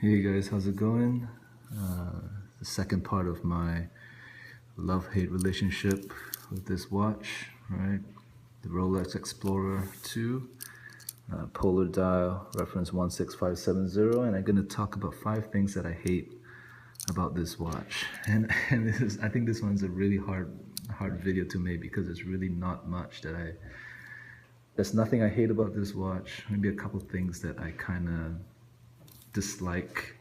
Hey guys, how's it going? The second part of my love-hate relationship with this watch, right? The Rolex Explorer 2, polar dial, reference 16570, and I'm gonna talk about 5 things that I hate about this watch. And I think this one's a really hard video to make because there's really not much there's nothing I hate about this watch. Maybe a couple things that I kind of dislike.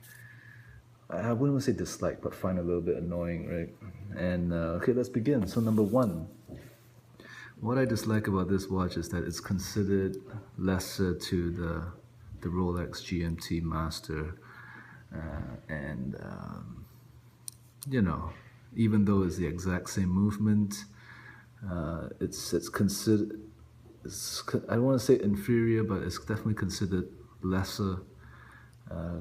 I wouldn't want to say dislike, but find a little bit annoying, right? And okay, let's begin. So number one, what I dislike about this watch is that it's considered lesser to the Rolex GMT Master, and you know, even though it's the exact same movement, it's considered. I don't want to say inferior, but it's definitely considered lesser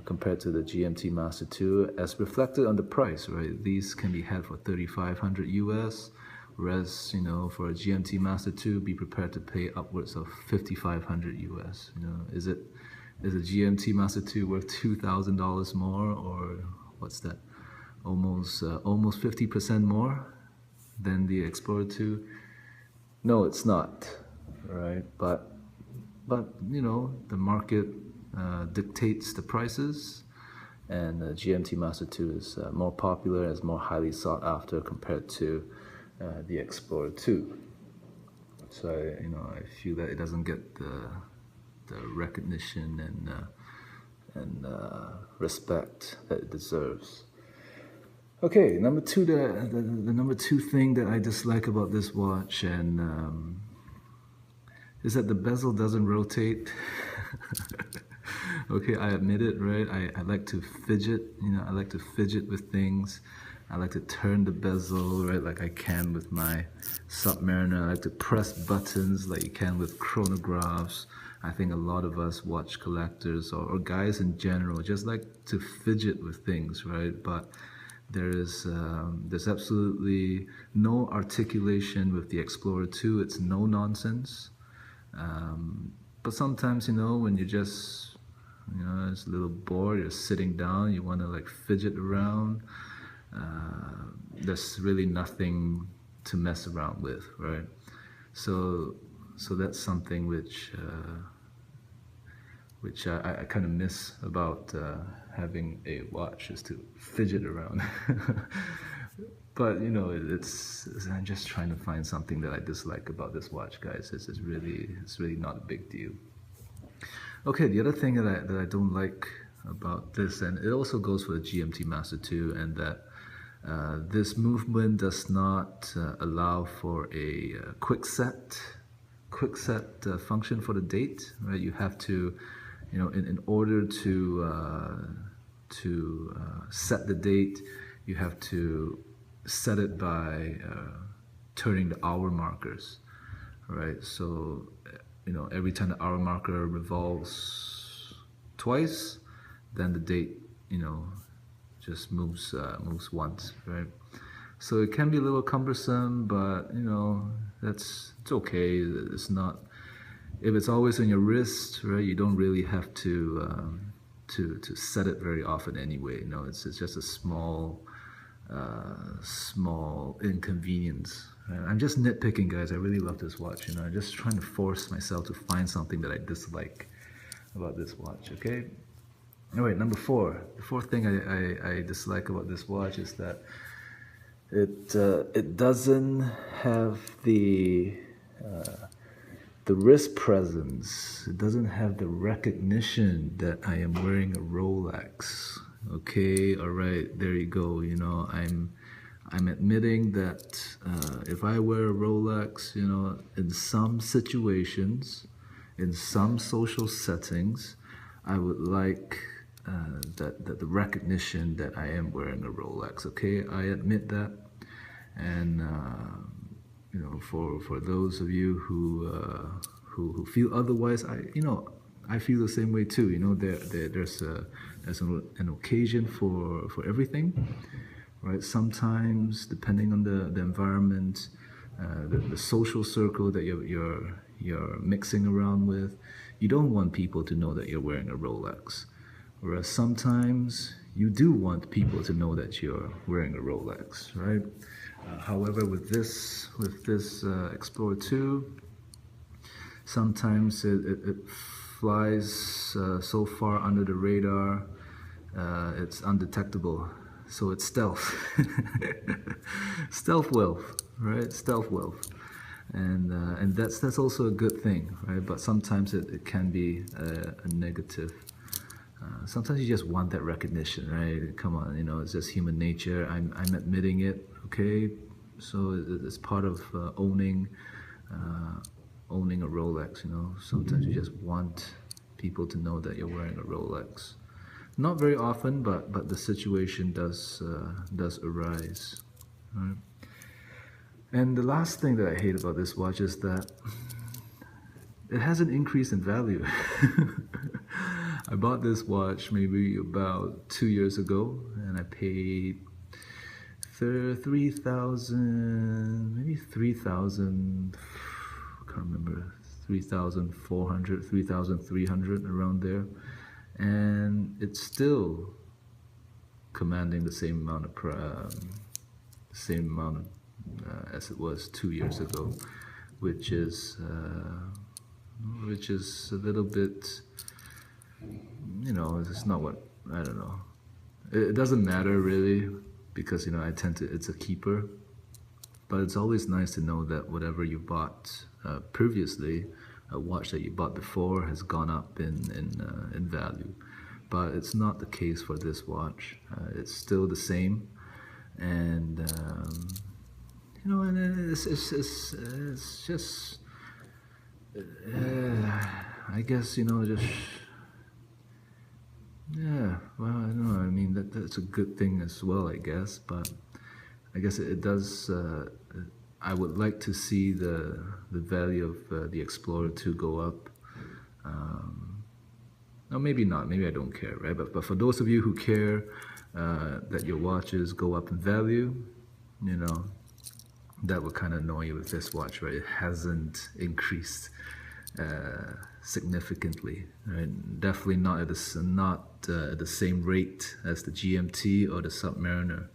compared to the GMT Master 2, as reflected on the price, right? These can be had for $3,500 US, whereas, you know, for a GMT Master 2, be prepared to pay upwards of $5,500 US. You know, is a GMT Master 2 worth $2,000 more, or what's that? Almost 50% more than the Explorer 2? No, it's not, right? But you know, the market dictates the prices, and the GMT Master 2 is more popular and is more highly sought after compared to the Explorer 2. So I feel that it doesn't get the recognition and respect that it deserves. Okay, number two, the number two thing that I dislike about this watch and is that the bezel doesn't rotate. Okay, I admit it, right? I like to fidget, I like to fidget with things. I like to turn the bezel, right, like I can with my Submariner. I like to press buttons like you can with chronographs. I think a lot of us watch collectors or guys in general just like to fidget with things, right? But there's absolutely no articulation with the Explorer 2. It's no nonsense. But sometimes, when you're just, it's a little bored, you're sitting down, you want to like fidget around, there's really nothing to mess around with, right? So that's something which I kind of miss about having a watch, is to fidget around. But I'm just trying to find something that I dislike about this watch, guys. It's really not a big deal. Okay, the other thing that I don't like about this, and it also goes for the GMT Master 2, and that this movement does not allow for a quick set function for the date, right? You have to, in order to set the date, you have to set it by turning the hour markers, right? So every time the hour marker revolves twice, then the date just moves once, right? So it can be a little cumbersome, but it's okay. It's not, if it's always on your wrist, right, you don't really have to set it very often anyway. It's just a small inconvenience. I'm just nitpicking, guys. I really love this watch. I'm just trying to force myself to find something that I dislike about this watch. Okay. All right, number 4. The fourth thing I dislike about this watch is that it doesn't have the wrist presence. It doesn't have the recognition that I am wearing a Rolex. Okay, all right, there you go. I'm admitting that if I wear a Rolex, in some situations, in some social settings, I would like that the recognition that I am wearing a Rolex. Okay, I admit that, and for those of you who feel otherwise, I feel the same way too. There's an occasion for everything, right? Sometimes, depending on the environment, the social circle that you're mixing around with, you don't want people to know that you're wearing a Rolex, Whereas sometimes you do want people to know that you're wearing a Rolex, right? However, with this Explorer 2, sometimes it flies so far under the radar, it's undetectable. So it's stealth. Stealth wealth, right? Stealth wealth. And that's also a good thing, right? But sometimes it can be a negative. Sometimes you just want that recognition, right? Come on, you know, it's just human nature. I'm admitting it, okay? So it's part of owning a Rolex, you know. Sometimes you just want people to know that you're wearing a Rolex. Not very often, but the situation does arise, right? And the last thing that I hate about this watch is that it hasn't increased in value. I bought this watch maybe about 2 years ago, and I paid 3,000, maybe 3,000, I can't remember, 3,400, 3,300, around there. And it's still commanding the same amount of as it was 2 years ago, which is a little bit, you know, it's not what, I don't know. It doesn't matter really, because, you know, it's a keeper, but it's always nice to know that whatever you bought previously, a watch that you bought before, has gone up in value. But it's not the case for this watch. It's still the same, and you know, and it's just, I guess, you know, just, yeah, well, I don't know, I mean, that's a good thing as well, I guess, but I guess it does, I would like to see the value of the Explorer 2 go up. Or maybe not, maybe I don't care, right? But for those of you who care that your watches go up in value, you know, that would kind of annoy you with this watch, right? It hasn't increased significantly, right? Definitely not at the same rate as the GMT or the Submariner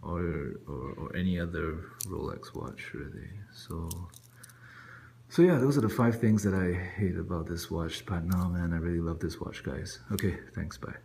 or any other Rolex watch, really. So yeah, those are the 5 things that I hate about this watch. But no, man, I really love this watch, guys. Okay, thanks, bye.